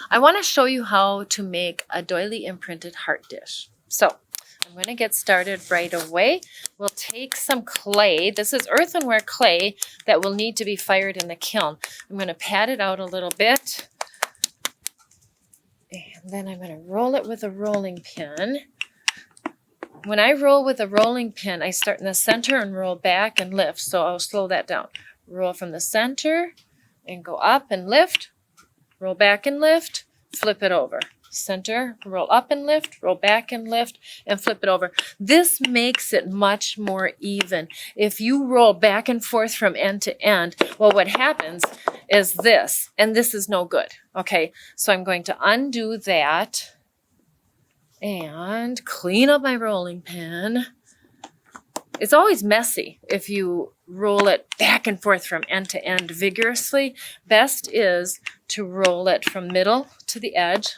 I want to show you how to make a doily imprinted heart dish. So I'm going to get started right away. We'll take some clay. This is earthenware clay that will need to be fired in the kiln. I'm going to pat it out a little bit. And then I'm going to roll it with a rolling pin. When I roll with a rolling pin, I start in the center and roll back and lift. So I'll slow that down. Roll from the center and go up and lift. Roll back and lift, flip it over. Center, roll up and lift, roll back and lift, and flip it over. This makes it much more even. If you roll back and forth from end to end, well, what happens is this, and this is no good. Okay, so I'm going to undo that and clean up my rolling pin. It's always messy if you roll it back and forth from end to end vigorously. Best is to roll it from middle to the edge,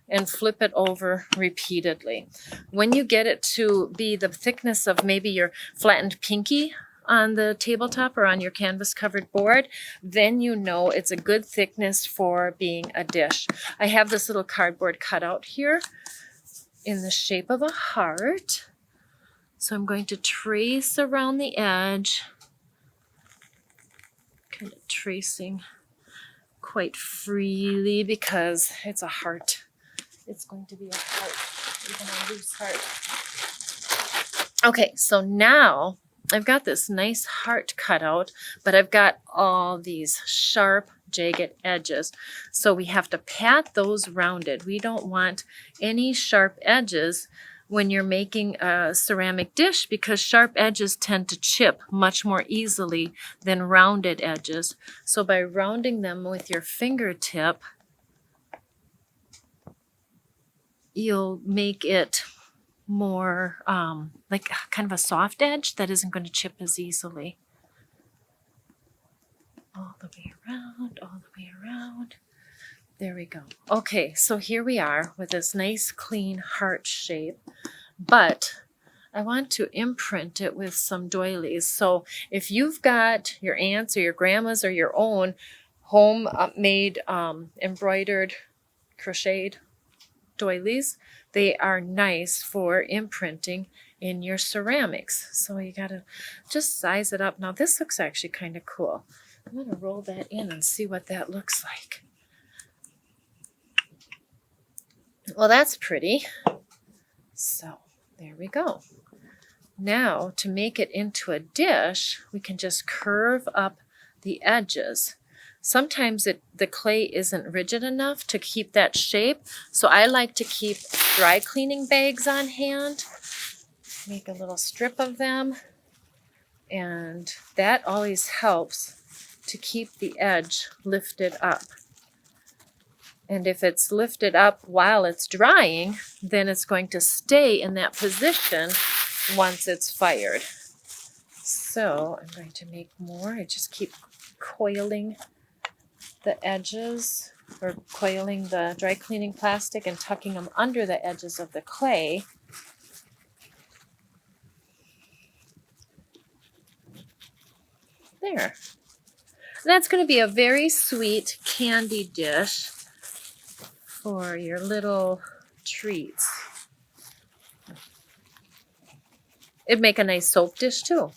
and flip it over repeatedly. When you get it to be the thickness of maybe your flattened pinky on the tabletop or on your canvas covered board, then you know it's a good thickness for being a dish. I have this little cardboard cutout here in the shape of a heart. So I'm going to trace around the edge, kind of tracing quite freely because it's a heart. It's going to be a heart, even a loose heart. Okay, so now I've got this nice heart cut out, but I've got all these sharp, jagged edges. So we have to pat those rounded. We don't want any sharp edges when you're making a ceramic dish because sharp edges tend to chip much more easily than rounded edges. So by rounding them with your fingertip, you'll make it more like kind of a soft edge that isn't going to chip as easily. All the way around, all the way around. There we go. Okay, so here we are with this nice clean heart shape, but I want to imprint it with some doilies. So if you've got your aunt's or your grandma's or your own homemade embroidered crocheted doilies, they are nice for imprinting in your ceramics. So you gotta just size it up. Now this looks actually kind of cool. I'm gonna roll that in and see what that looks like. Well, that's pretty. So there we go. Now to make it into a dish, we can just curve up the edges. Sometimes the clay isn't rigid enough to keep that shape, so I like to keep dry cleaning bags on hand. Make a little strip of them, and that always helps to keep the edge lifted up. And if it's lifted up while it's drying, then it's going to stay in that position once it's fired. So I'm going to make more. I just keep coiling the edges, or coiling the dry cleaning plastic and tucking them under the edges of the clay. There. That's going to be a very sweet candy dish for your little treats. It'd make a nice soap dish too.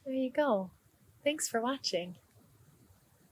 There you go. Thanks for watching.